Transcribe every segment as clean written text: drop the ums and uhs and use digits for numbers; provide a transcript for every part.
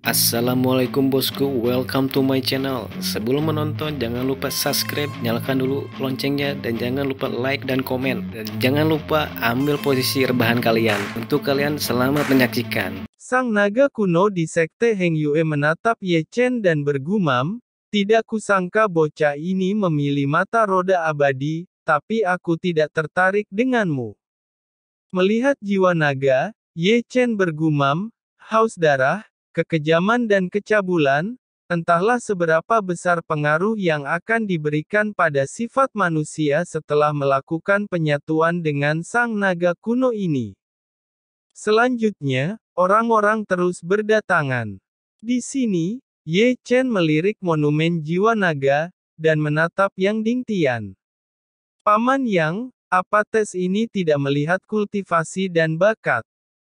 Assalamualaikum bosku, welcome to my channel. Sebelum menonton jangan lupa subscribe, nyalakan dulu loncengnya, dan jangan lupa like dan komen. Dan jangan lupa ambil posisi rebahan kalian. Untuk kalian selamat menyaksikan. Sang naga kuno di sekte Heng Yue menatap Ye Chen dan bergumam, "Tidak kusangka bocah ini memilih mata roda abadi, tapi aku tidak tertarik denganmu." Melihat jiwa naga, Ye Chen bergumam, "Haus darah, kekejaman dan kecabulan, entahlah seberapa besar pengaruh yang akan diberikan pada sifat manusia setelah melakukan penyatuan dengan sang naga kuno ini." Selanjutnya, orang-orang terus berdatangan. Di sini, Ye Chen melirik monumen jiwa naga, dan menatap Yang Dingtian. "Paman Yang, apa tes ini tidak melihat kultivasi dan bakat?"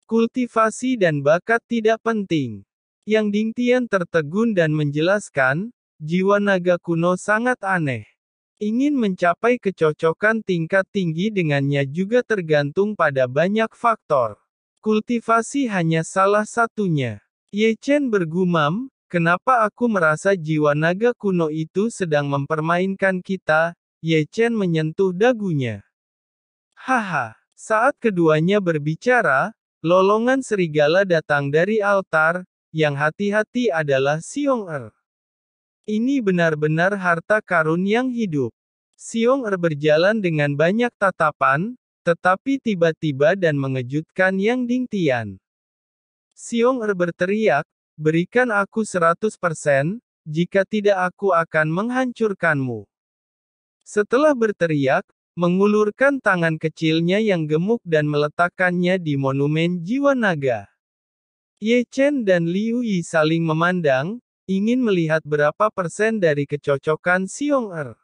"Kultivasi dan bakat tidak penting." Yang Dingtian tertegun dan menjelaskan, "Jiwa naga kuno sangat aneh. Ingin mencapai kecocokan tingkat tinggi dengannya juga tergantung pada banyak faktor. Kultivasi hanya salah satunya." Ye Chen bergumam, "Kenapa aku merasa jiwa naga kuno itu sedang mempermainkan kita?" Ye Chen menyentuh dagunya. "Haha." Saat keduanya berbicara, lolongan serigala datang dari altar, yang hati-hati adalah Xiong Er. Ini benar-benar harta karun yang hidup. Xiong Er berjalan dengan banyak tatapan, tetapi tiba-tiba dan mengejutkan Yang Dingtian. Xiong Er berteriak, "Berikan aku 100%, jika tidak aku akan menghancurkanmu." Setelah berteriak, mengulurkan tangan kecilnya yang gemuk dan meletakkannya di monumen jiwa naga. Ye Chen dan Liu Yi saling memandang, ingin melihat berapa persen dari kecocokan Xiong Er.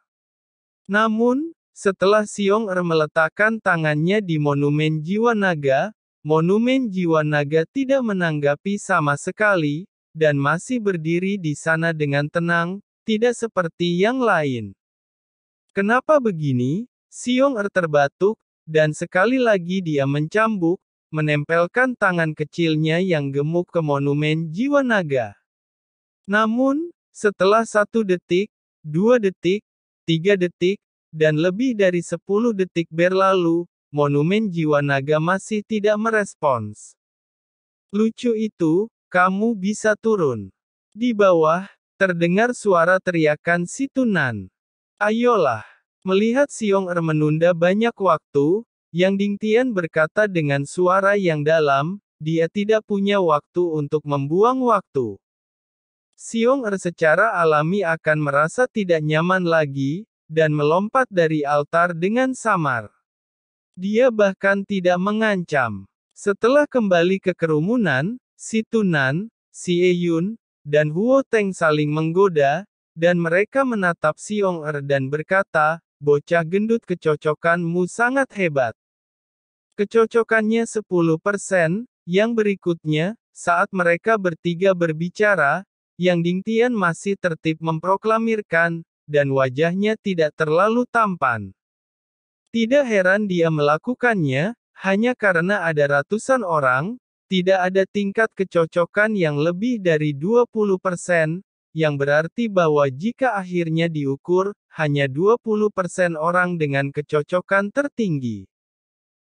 Namun, setelah Xiong Er meletakkan tangannya di monumen jiwa naga tidak menanggapi sama sekali, dan masih berdiri di sana dengan tenang, tidak seperti yang lain. "Kenapa begini?" Xiong Er terbatuk, dan sekali lagi dia mencambuk, menempelkan tangan kecilnya yang gemuk ke monumen jiwa naga. Namun, setelah 1 detik, 2 detik, 3 detik, dan lebih dari 10 detik berlalu, monumen jiwa naga masih tidak merespons. "Lucu itu, kamu bisa turun." Di bawah, terdengar suara teriakan si Tunan. "Ayolah." Melihat Xiong Er menunda banyak waktu, Yang Dingtian berkata dengan suara yang dalam, "Dia tidak punya waktu untuk membuang waktu." Xiong Er secara alami akan merasa tidak nyaman lagi, dan melompat dari altar dengan samar. Dia bahkan tidak mengancam. Setelah kembali ke kerumunan, si Tunan, si Eyun, dan Huo Teng saling menggoda, dan mereka menatap Xiong Er dan berkata, "Bocah gendut, kecocokanmu sangat hebat." Kecocokannya 10%, yang berikutnya, saat mereka bertiga berbicara, Yang Dingtian masih tertib memproklamirkan, dan wajahnya tidak terlalu tampan. Tidak heran dia melakukannya, hanya karena ada ratusan orang, tidak ada tingkat kecocokan yang lebih dari 20%, yang berarti bahwa jika akhirnya diukur, hanya 20% orang dengan kecocokan tertinggi.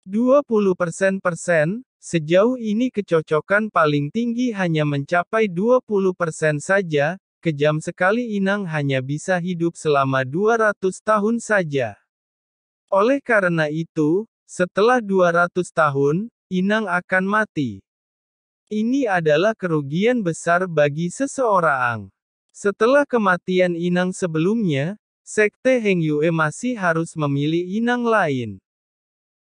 20%, sejauh ini kecocokan paling tinggi hanya mencapai 20% saja, kejam sekali. Inang hanya bisa hidup selama 200 tahun saja. Oleh karena itu, setelah 200 tahun, Inang akan mati. Ini adalah kerugian besar bagi seseorang. Setelah kematian Inang sebelumnya, Sekte Heng Yue masih harus memilih inang lain.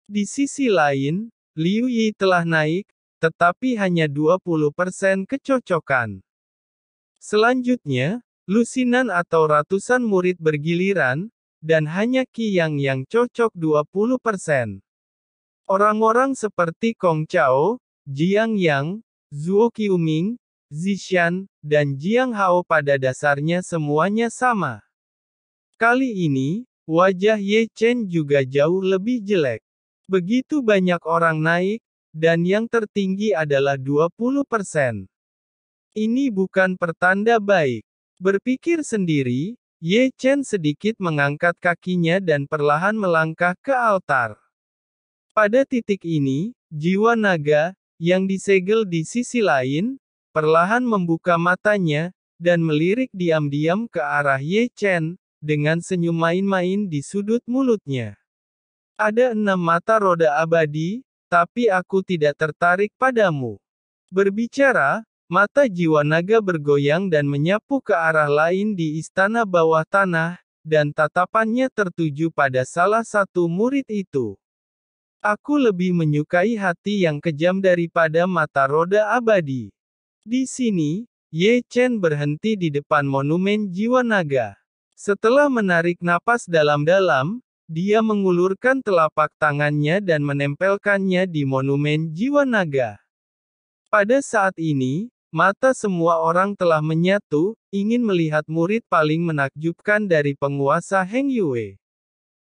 Di sisi lain, Liu Yi telah naik, tetapi hanya 20% kecocokan. Selanjutnya, lusinan atau ratusan murid bergiliran, dan hanya Qi yang cocok 20%. Orang-orang seperti Kong Chao, Jiang Yang, Zuo Qiuming, Zishan, dan Jiang Hao pada dasarnya semuanya sama. Kali ini, wajah Ye Chen juga jauh lebih jelek. Begitu banyak orang naik, dan yang tertinggi adalah 20%. Ini bukan pertanda baik. Berpikir sendiri, Ye Chen sedikit mengangkat kakinya dan perlahan melangkah ke altar. Pada titik ini, jiwa naga, yang disegel di sisi lain, perlahan membuka matanya, dan melirik diam-diam ke arah Ye Chen, dengan senyum main-main di sudut mulutnya. Ada 6 mata roda abadi, tapi aku tidak tertarik padamu. Berbicara, mata jiwa naga bergoyang dan menyapu ke arah lain di istana bawah tanah, dan tatapannya tertuju pada salah satu murid itu. Aku lebih menyukai hati yang kejam daripada mata roda abadi. Di sini, Ye Chen berhenti di depan monumen jiwa naga. Setelah menarik napas dalam-dalam, dia mengulurkan telapak tangannya dan menempelkannya di monumen jiwa naga. Pada saat ini, mata semua orang telah menyatu, ingin melihat murid paling menakjubkan dari penguasa Heng Yue.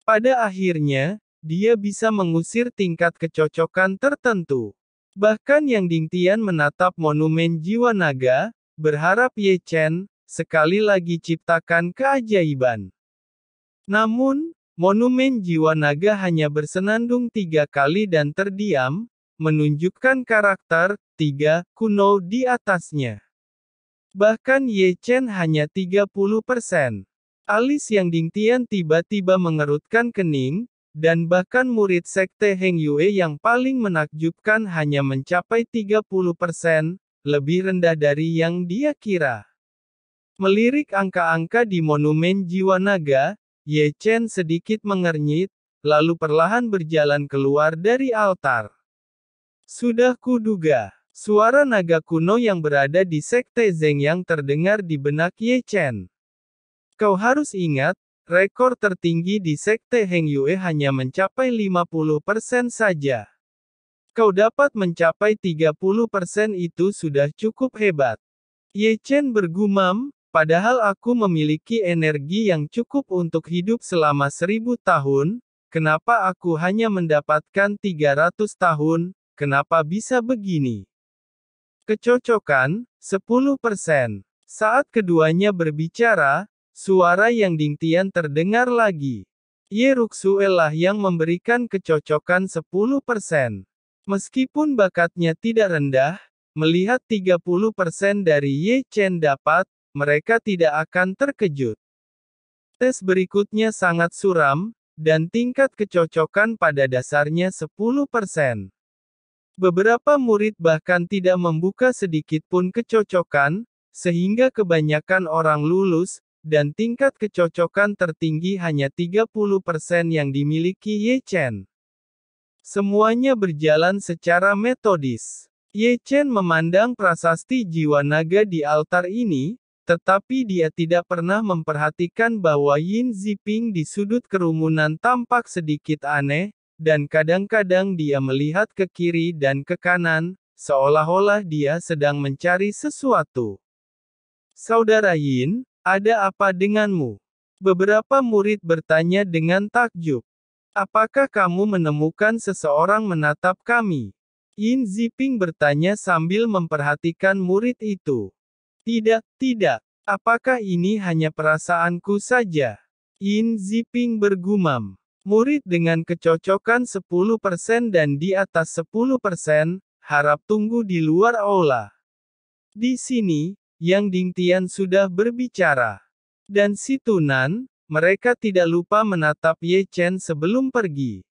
Pada akhirnya, dia bisa mengusir tingkat kecocokan tertentu. Bahkan Yang Dingtian menatap monumen jiwa naga, berharap Ye Chen, sekali lagi ciptakan keajaiban. Namun, monumen jiwa naga hanya bersenandung 3 kali dan terdiam, menunjukkan karakter 3 kuno di atasnya. Bahkan Ye Chen hanya 30%. Alis Yang Dingtian tiba-tiba mengerutkan kening, dan bahkan murid sekte Heng Yue yang paling menakjubkan hanya mencapai 30%, lebih rendah dari yang dia kira. Melirik angka-angka di monumen jiwa naga, Ye Chen sedikit mengernyit, lalu perlahan berjalan keluar dari altar. Sudah kuduga, suara naga kuno yang berada di sekte Zeng yang terdengar di benak Ye Chen. Kau harus ingat, rekor tertinggi di sekte Heng Yue hanya mencapai 50% saja. Kau dapat mencapai 30% itu sudah cukup hebat. Ye Chen bergumam, padahal aku memiliki energi yang cukup untuk hidup selama 1000 tahun, kenapa aku hanya mendapatkan 300 tahun, kenapa bisa begini? Kecocokan, 10%. Saat keduanya berbicara, suara Yang Dingtian terdengar lagi. Ye Ruxue lah yang memberikan kecocokan 10%. Meskipun bakatnya tidak rendah, melihat 30% dari Ye Chen dapat, mereka tidak akan terkejut. Tes berikutnya sangat suram, dan tingkat kecocokan pada dasarnya 10%. Beberapa murid bahkan tidak membuka sedikit pun kecocokan, sehingga kebanyakan orang lulus, dan tingkat kecocokan tertinggi hanya 30% yang dimiliki Ye Chen. Semuanya berjalan secara metodis. Ye Chen memandang prasasti jiwa naga di altar ini, tetapi dia tidak pernah memperhatikan bahwa Yin Ziping di sudut kerumunan tampak sedikit aneh, dan kadang-kadang dia melihat ke kiri dan ke kanan, seolah-olah dia sedang mencari sesuatu. Saudara Yin, ada apa denganmu? Beberapa murid bertanya dengan takjub. Apakah kamu menemukan seseorang menatap kami? Yin Ziping bertanya sambil memperhatikan murid itu. Tidak. Apakah ini hanya perasaanku saja? Yin Ziping bergumam. Murid dengan kecocokan 10% dan di atas 10%, harap tunggu di luar aula. Di sini, Yang Dingtian sudah berbicara. Dan si Tunan, mereka tidak lupa menatap Ye Chen sebelum pergi.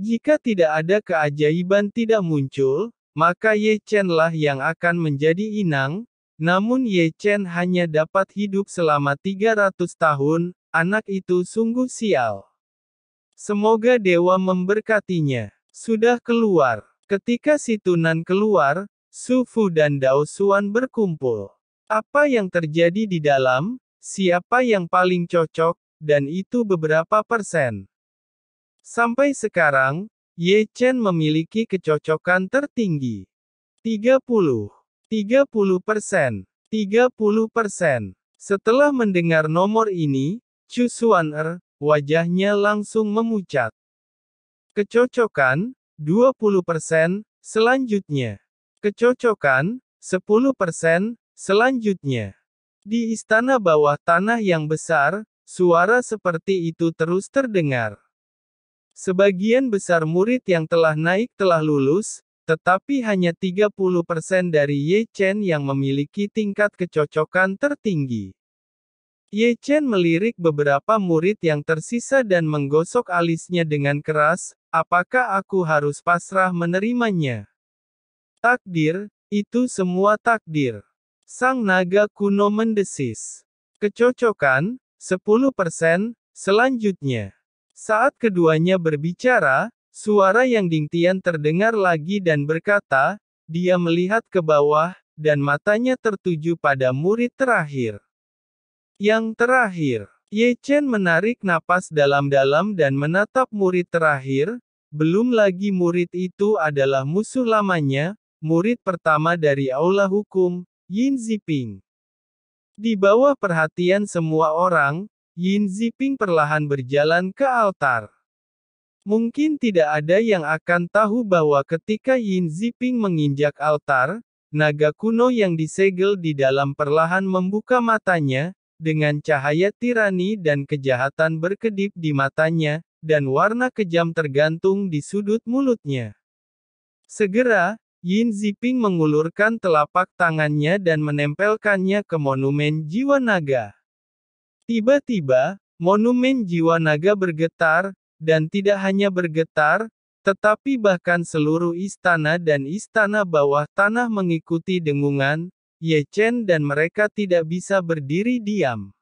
Jika tidak ada keajaiban tidak muncul, maka Ye Chen lah yang akan menjadi inang, namun Ye Chen hanya dapat hidup selama 300 tahun, anak itu sungguh sial. Semoga dewa memberkatinya. Sudah keluar. Ketika si Tunan keluar, Su Fu dan Dao Xuan berkumpul. Apa yang terjadi di dalam? Siapa yang paling cocok? Dan itu beberapa persen. Sampai sekarang, Ye Chen memiliki kecocokan tertinggi. 30%. 30%. Setelah mendengar nomor ini, Chu Xuaner, wajahnya langsung memucat. Kecocokan, 20%, selanjutnya. Kecocokan, 10% selanjutnya. Di istana bawah tanah yang besar, suara seperti itu terus terdengar. Sebagian besar murid yang telah naik telah lulus, tetapi hanya 30% dari Ye Chen yang memiliki tingkat kecocokan tertinggi. Ye Chen melirik beberapa murid yang tersisa dan menggosok alisnya dengan keras, apakah aku harus pasrah menerimanya? Takdir, itu semua takdir. Sang naga kuno mendesis. Kecocokan, 10%, selanjutnya. Saat keduanya berbicara, suara yang Dingtian terdengar lagi dan berkata, dia melihat ke bawah, dan matanya tertuju pada murid terakhir. Yang terakhir, Ye Chen menarik napas dalam-dalam dan menatap murid terakhir, belum lagi murid itu adalah musuh lamanya, murid pertama dari Aula Hukum, Yin Ziping. Di bawah perhatian semua orang, Yin Ziping perlahan berjalan ke altar. Mungkin tidak ada yang akan tahu bahwa ketika Yin Ziping menginjak altar, naga kuno yang disegel di dalam perlahan membuka matanya, dengan cahaya tirani dan kejahatan berkedip di matanya, dan warna kejam tergantung di sudut mulutnya. Segera, Yin Ziping mengulurkan telapak tangannya dan menempelkannya ke monumen jiwa naga. Tiba-tiba, monumen jiwa naga bergetar, dan tidak hanya bergetar, tetapi bahkan seluruh istana dan istana bawah tanah mengikuti dengungan, Ye Chen dan mereka tidak bisa berdiri diam.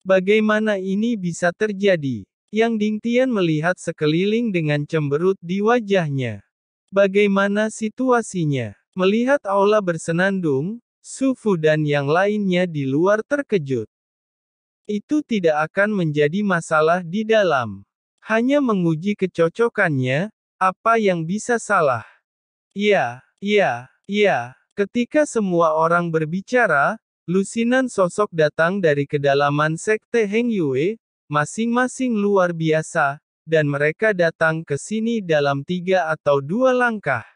Bagaimana ini bisa terjadi? Yang Dingtian melihat sekeliling dengan cemberut di wajahnya. Bagaimana situasinya? Melihat aula bersenandung, Su Fu dan yang lainnya di luar terkejut. Itu tidak akan menjadi masalah di dalam. Hanya menguji kecocokannya, apa yang bisa salah? Iya. Ketika semua orang berbicara, lusinan sosok datang dari kedalaman sekte Heng Yue, masing-masing luar biasa, dan mereka datang ke sini dalam 3 atau 2 langkah.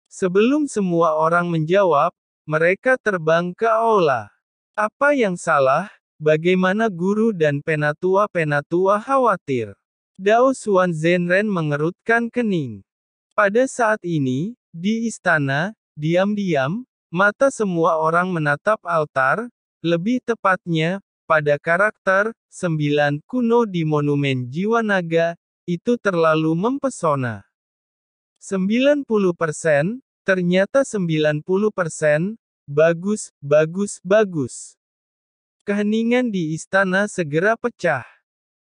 Sebelum semua orang menjawab, mereka terbang ke aula. Apa yang salah? Bagaimana guru dan penatua-penatua khawatir? Dao Xuan Zhenren mengerutkan kening. Pada saat ini, di istana, diam-diam, mata semua orang menatap altar, lebih tepatnya, pada karakter 9 kuno di monumen jiwa naga, itu terlalu mempesona. 90%, ternyata 90%, bagus. Keheningan di istana segera pecah.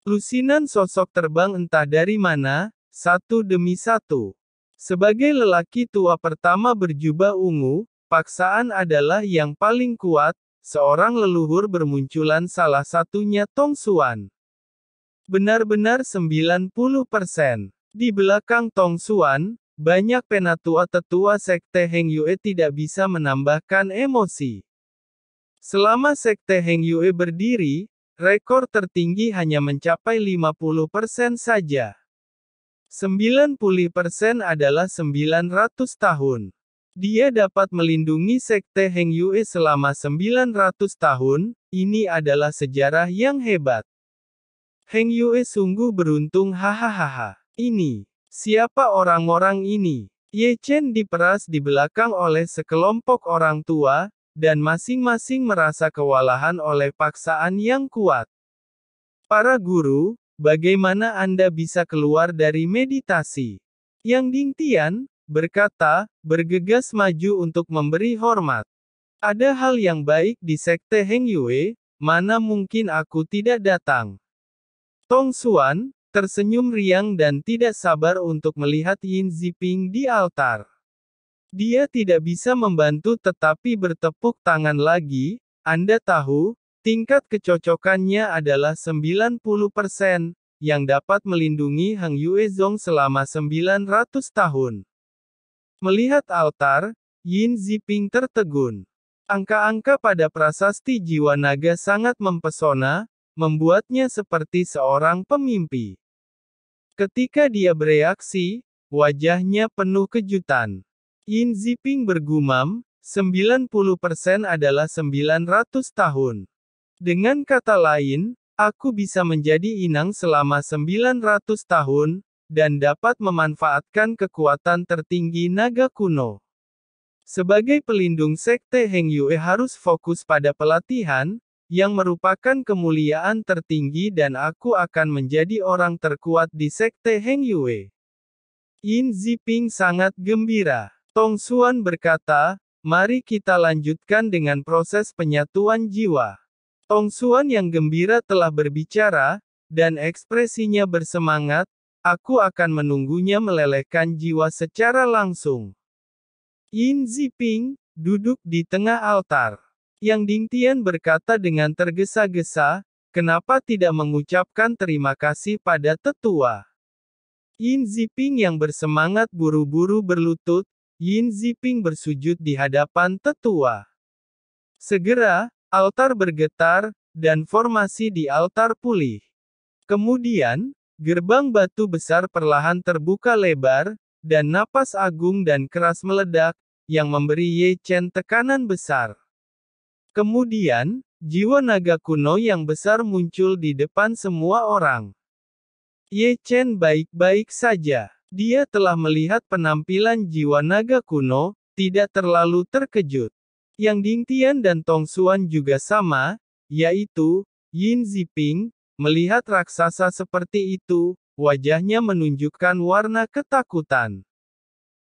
Lusinan sosok terbang entah dari mana, satu demi satu. Sebagai lelaki tua pertama berjubah ungu, paksaan adalah yang paling kuat, seorang leluhur bermunculan salah satunya Tong Xuan. Benar-benar 90%. Di belakang Tong Xuan, banyak penatua tetua sekte Heng Yue tidak bisa menambahkan emosi. Selama sekte Heng Yue berdiri, rekor tertinggi hanya mencapai 50% saja. 90% adalah 900 tahun. Dia dapat melindungi sekte Heng Yue selama 900 tahun, ini adalah sejarah yang hebat. Heng Yue sungguh beruntung hahaha. Ini, siapa orang-orang ini? Ye Chen diperas di belakang oleh sekelompok orang tua, dan masing-masing merasa kewalahan oleh paksaan yang kuat. Para guru, bagaimana Anda bisa keluar dari meditasi? Yang Dingtian berkata, bergegas maju untuk memberi hormat. Ada hal yang baik di sekte Heng Yue, mana mungkin aku tidak datang. Tong Xuan tersenyum riang dan tidak sabar untuk melihat Yin Ziping di altar. Dia tidak bisa membantu tetapi bertepuk tangan lagi, Anda tahu, tingkat kecocokannya adalah 90%, yang dapat melindungi Heng Yue Zong selama 900 tahun. Melihat altar, Yin Ziping tertegun. Angka-angka pada prasasti jiwa naga sangat mempesona, membuatnya seperti seorang pemimpi. Ketika dia bereaksi, wajahnya penuh kejutan. Yin Ziping bergumam, 90% adalah 900 tahun. Dengan kata lain, aku bisa menjadi inang selama 900 tahun, dan dapat memanfaatkan kekuatan tertinggi naga kuno. Sebagai pelindung sekte Heng Yue harus fokus pada pelatihan, yang merupakan kemuliaan tertinggi dan aku akan menjadi orang terkuat di sekte Heng Yue. Yin Ziping sangat gembira. Tong Xuan berkata, mari kita lanjutkan dengan proses penyatuan jiwa. Tong Xuan yang gembira telah berbicara, dan ekspresinya bersemangat, aku akan menunggunya melelehkan jiwa secara langsung. Yin Ziping, duduk di tengah altar. Yang Dingtian berkata dengan tergesa-gesa, kenapa tidak mengucapkan terima kasih pada tetua? Yin Ziping yang bersemangat buru-buru berlutut, Yin Ziping bersujud di hadapan tetua. Segera, altar bergetar, dan formasi di altar pulih. Kemudian, gerbang batu besar perlahan terbuka lebar, dan napas agung dan keras meledak, yang memberi Ye Chen tekanan besar. Kemudian, jiwa naga kuno yang besar muncul di depan semua orang. Ye Chen baik-baik saja. Dia telah melihat penampilan jiwa naga kuno, tidak terlalu terkejut. Yang Dingtian dan Tong Xuan juga sama, yaitu, Yin Ziping, melihat raksasa seperti itu, wajahnya menunjukkan warna ketakutan.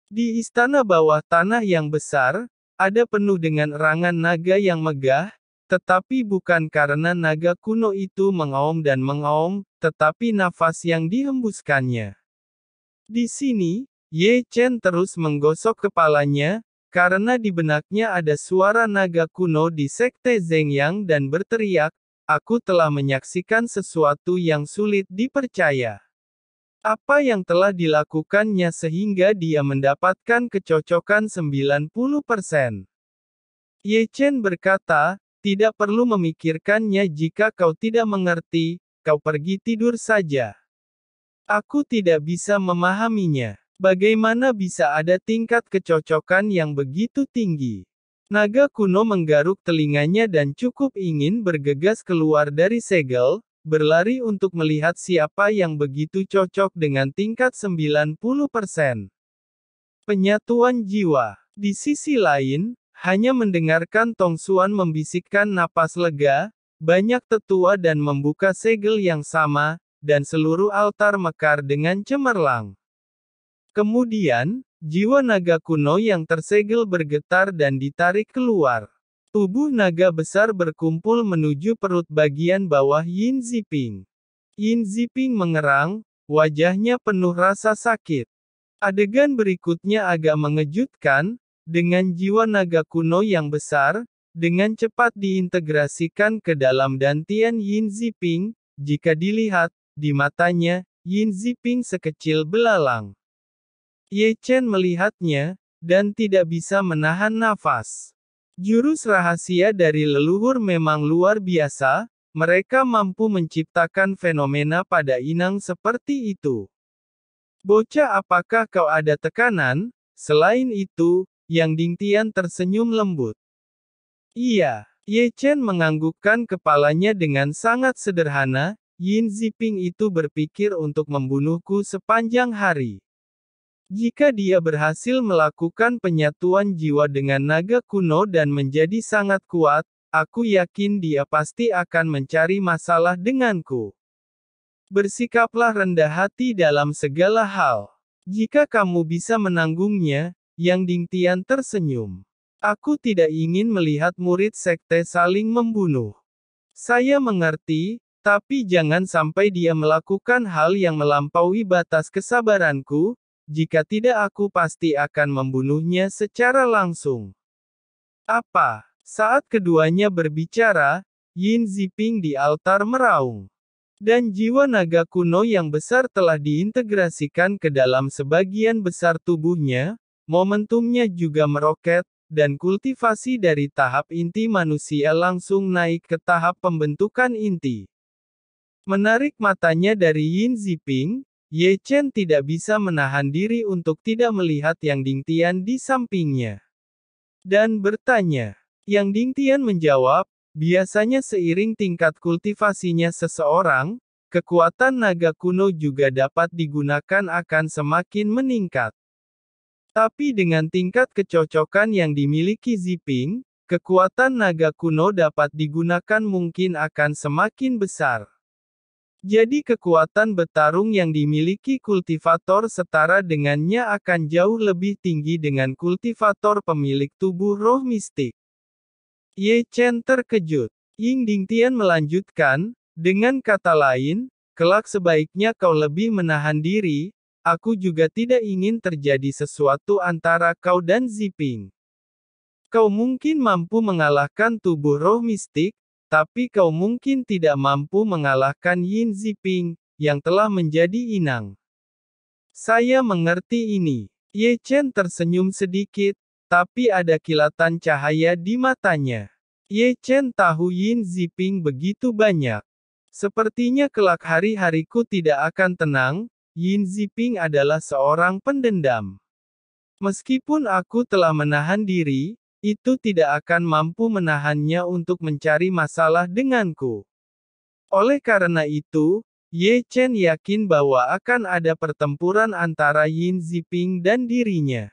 Di istana bawah tanah yang besar, ada penuh dengan erangan naga yang megah, tetapi bukan karena naga kuno itu mengaum dan mengaum, tetapi nafas yang dihembuskannya. Di sini, Ye Chen terus menggosok kepalanya, karena di benaknya ada suara naga kuno di sekte Zhengyang dan berteriak, aku telah menyaksikan sesuatu yang sulit dipercaya. Apa yang telah dilakukannya sehingga dia mendapatkan kecocokan 90%? Ye Chen berkata, tidak perlu memikirkannya jika kau tidak mengerti, kau pergi tidur saja. Aku tidak bisa memahaminya. Bagaimana bisa ada tingkat kecocokan yang begitu tinggi? Naga kuno menggaruk telinganya dan cukup ingin bergegas keluar dari segel, berlari untuk melihat siapa yang begitu cocok dengan tingkat 90%. Penyatuan jiwa. Di sisi lain, hanya mendengarkan Tong Xuan membisikkan napas lega, banyak tetua dan membuka segel yang sama, dan seluruh altar mekar dengan cemerlang. Kemudian, jiwa naga kuno yang tersegel bergetar dan ditarik keluar. Tubuh naga besar berkumpul menuju perut bagian bawah Yin Ziping. Yin Ziping mengerang, wajahnya penuh rasa sakit. Adegan berikutnya agak mengejutkan, dengan jiwa naga kuno yang besar, dengan cepat diintegrasikan ke dalam dantian Yin Ziping, jika dilihat, di matanya, Yin Ziping sekecil belalang. Ye Chen melihatnya, dan tidak bisa menahan nafas. Jurus rahasia dari leluhur memang luar biasa, mereka mampu menciptakan fenomena pada inang seperti itu. Bocah, apakah kau ada tekanan? Selain itu, Yang Dingtian tersenyum lembut. Iya, Ye Chen menganggukkan kepalanya dengan sangat sederhana, Yin Ziping itu berpikir untuk membunuhku sepanjang hari. Jika dia berhasil melakukan penyatuan jiwa dengan naga kuno dan menjadi sangat kuat, aku yakin dia pasti akan mencari masalah denganku. Bersikaplah rendah hati dalam segala hal. Jika kamu bisa menanggungnya, Yang Dingtian tersenyum. Aku tidak ingin melihat murid sekte saling membunuh. Saya mengerti, tapi jangan sampai dia melakukan hal yang melampaui batas kesabaranku. Jika tidak, aku pasti akan membunuhnya secara langsung. Apa? Saat keduanya berbicara, Yin Ziping di altar meraung. Dan jiwa naga kuno yang besar telah diintegrasikan ke dalam sebagian besar tubuhnya, momentumnya juga meroket, dan kultivasi dari tahap inti manusia langsung naik ke tahap pembentukan inti. Menarik matanya dari Yin Ziping, Ye Chen tidak bisa menahan diri untuk tidak melihat Yang Dingtian di sampingnya. dan bertanya. Yang Dingtian menjawab, biasanya seiring tingkat kultivasinya seseorang, kekuatan naga kuno juga dapat digunakan akan semakin meningkat. Tapi dengan tingkat kecocokan yang dimiliki Ziping, kekuatan naga kuno dapat digunakan mungkin akan semakin besar. Jadi kekuatan bertarung yang dimiliki kultivator setara dengannya akan jauh lebih tinggi dengan kultivator pemilik tubuh roh mistik. Ye Chen terkejut. Ying Dingtian melanjutkan, dengan kata lain, kelak sebaiknya kau lebih menahan diri, aku juga tidak ingin terjadi sesuatu antara kau dan Ziping. Kau mungkin mampu mengalahkan tubuh roh mistik, tapi kau mungkin tidak mampu mengalahkan Yin Ziping, yang telah menjadi inang. Saya mengerti ini. Ye Chen tersenyum sedikit, tapi ada kilatan cahaya di matanya. Ye Chen tahu Yin Ziping begitu banyak. Sepertinya kelak hari-hariku tidak akan tenang, Yin Ziping adalah seorang pendendam. Meskipun aku telah menahan diri, itu tidak akan mampu menahannya untuk mencari masalah denganku. Oleh karena itu, Ye Chen yakin bahwa akan ada pertempuran antara Yin Ziping dan dirinya.